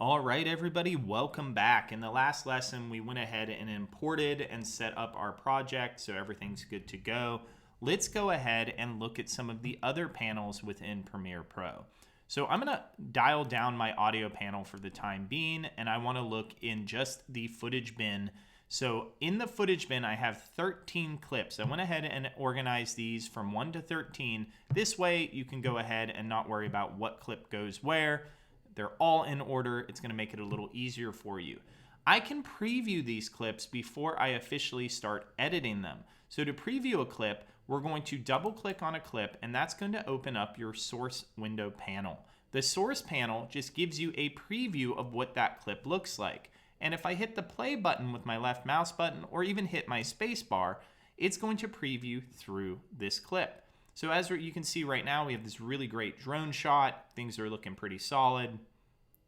All right, everybody, welcome back. In the last lesson, we went ahead and imported and set up our project, so everything's good to go. Let's go ahead and look at some of the other panels within Premiere Pro. So I'm going to dial down my audio panel for the time being, and I want to look in just the footage bin. So in the footage bin, I have 13 clips. I went ahead and organized these from 1 to 13. This way, you can go ahead and not worry about what clip goes where. They're all in order. It's going to make it a little easier for you. I can preview these clips before I officially start editing them. So to preview a clip, we're going to double click on a clip, and that's going to open up your source window panel. The source panel just gives you a preview of what that clip looks like. And if I hit the play button with my left mouse button or even hit my space bar, it's going to preview through this clip. So as you can see right now, we have this really great drone shot. Things are looking pretty solid.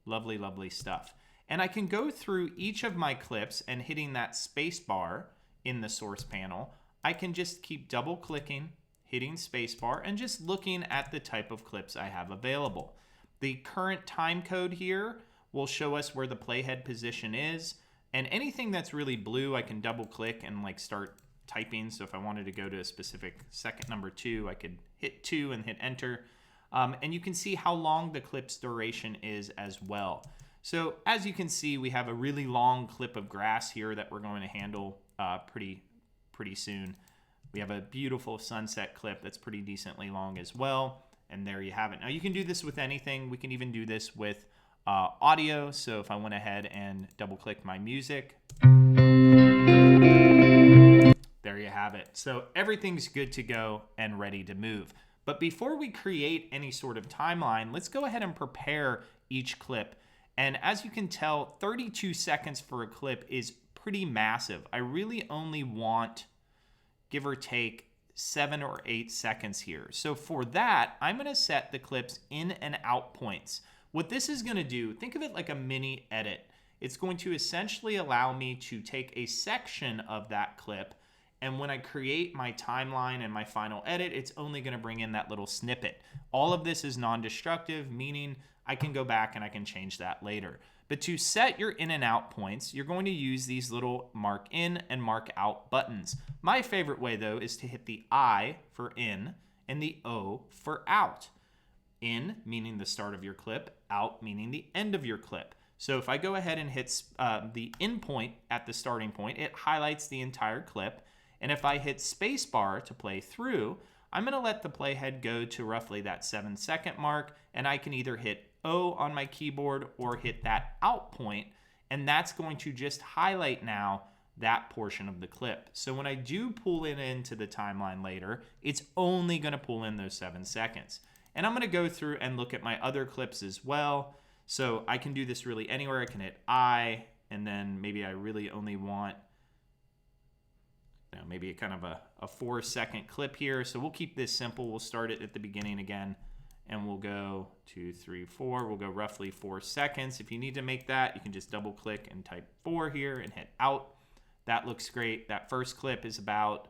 Lovely, lovely stuff. And I can go through each of my clips and hitting that space bar in the source panel. I can just keep double clicking, hitting space bar, and just looking at the type of clips I have available. The current time code here will show us where the playhead position is. And anything that's really blue, I can double click and start typing. So if I wanted to go to a specific second number 2, I could hit 2 and hit enter. And you can see how long the clip's duration is as well. So as you can see, we have a really long clip of grass here that we're going to handle pretty soon. We have a beautiful sunset clip that's pretty decently long as well. And there you have it. Now you can do this with anything. We can even do this with audio. So if I went ahead and double click my music, there you have it. So everything's good to go and ready to move. But before we create any sort of timeline, let's go ahead and prepare each clip. And as you can tell, 32 seconds for a clip is pretty massive. I really only want, give or take, 7 or 8 seconds here. So for that, I'm going to set the clips in and out points. What this is going to do, think of it like a mini edit. It's going to essentially allow me to take a section of that clip, and when I create my timeline and my final edit, it's only going to bring in that little snippet. All of this is non-destructive, meaning I can go back and I can change that later. But to set your in and out points, you're going to use these little mark in and mark out buttons. My favorite way, though, is to hit the I for in and the O for out. In meaning the start of your clip, out meaning the end of your clip. So if I go ahead and hit the in point at the starting point, it highlights the entire clip. And if I hit spacebar to play through, I'm going to let the playhead go to roughly that 7-second mark, and I can either hit O on my keyboard or hit that out point, and that's going to just highlight now that portion of the clip. So when I do pull it into the timeline later, it's only going to pull in those 7 seconds. And I'm going to go through and look at my other clips as well. So I can do this really anywhere. I can hit I, and then maybe I really only want maybe kind of a 4-second clip here. So we'll keep this simple. We'll start it at the beginning again, and we'll go 2, 3, 4. We'll go roughly 4 seconds. If you need to make that, you can just double click and type 4 here and hit out. That looks great. That first clip is about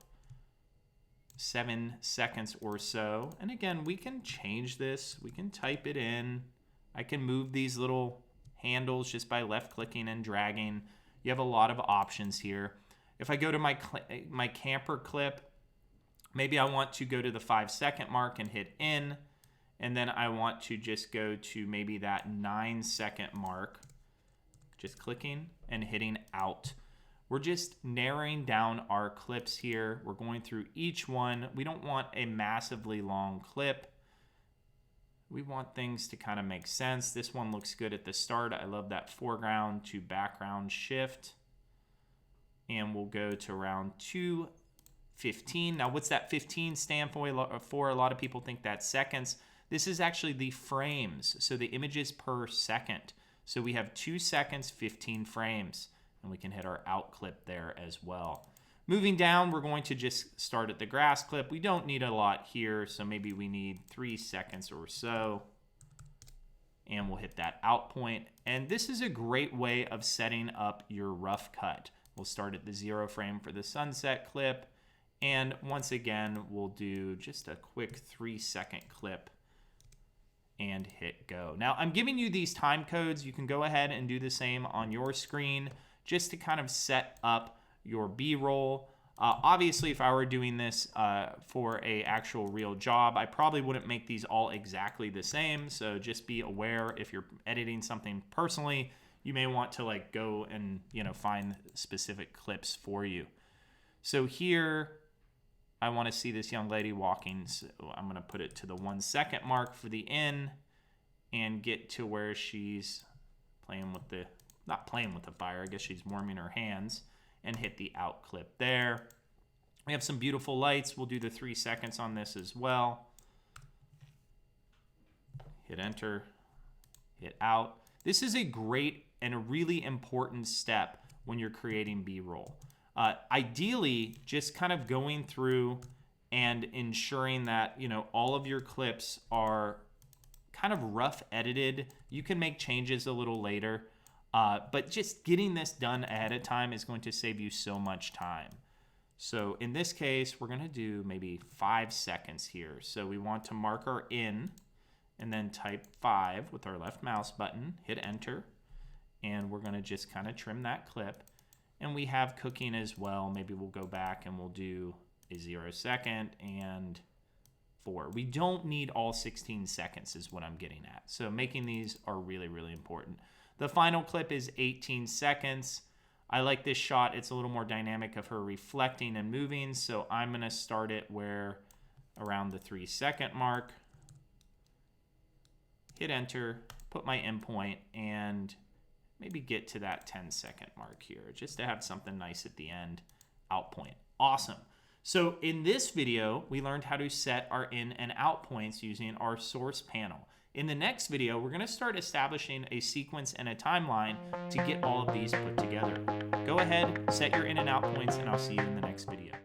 7 seconds or so. And again, we can change this. We can type it in. I can move these little handles just by left clicking and dragging. You have a lot of options here. If I go to my camper clip, maybe I want to go to the 5-second mark and hit in, and then I want to just go to maybe that 9-second mark, just clicking and hitting out. We're just narrowing down our clips here. We're going through each one. We don't want a massively long clip. We want things to kind of make sense. This one looks good at the start. I love that foreground to background shift. And we'll go to around 2:15. Now, what's that 15 stand for? A lot of people think that's seconds. This is actually the frames, so the images per second. So we have 2 seconds, 15 frames, and we can hit our out clip there as well. Moving down, we're going to just start at the grass clip. We don't need a lot here, so maybe we need 3 seconds or so. And we'll hit that out point. And this is a great way of setting up your rough cut. We'll start at the 0 frame for the sunset clip. And once again, we'll do just a quick 3-second clip. and hit go. Now I'm giving you these time codes. You can go ahead and do the same on your screen just to kind of set up your B-roll. Obviously, if I were doing this for a actual real job, I probably wouldn't make these all exactly the same. So just be aware if you're editing something personally, you may want to like go and find specific clips for you. So here, I want to see this young lady walking. So I'm going to put it to the 1 second mark for the in and get to where she's playing with the, not playing with the fire, I guess she's warming her hands, and hit the out clip there. We have some beautiful lights. We'll do the 3 seconds on this as well. Hit enter, hit out. This is a great and a really important step when you're creating B-roll. Ideally, just kind of going through and ensuring that, all of your clips are kind of rough edited. You can make changes a little later. But just getting this done ahead of time is going to save you so much time. So in this case, we're going to do maybe 5 seconds here. So we want to mark our in and then type 5 with our left mouse button, hit enter, and we're going to just kind of trim that clip. And we have cooking as well. Maybe we'll go back and we'll do a 0 second and 4. We don't need all 16 seconds is what I'm getting at. So making these are really, really important. The final clip is 18 seconds. I like this shot. It's a little more dynamic of her reflecting and moving. So I'm going to start it where around the 3 second mark. Hit enter, put my endpoint, and maybe get to that 10 second mark here just to have something nice at the end. Out point. Awesome. So in this video, we learned how to set our in and out points using our source panel. In the next video, we're going to start establishing a sequence and a timeline to get all of these put together. Go ahead, set your in and out points, and I'll see you in the next video.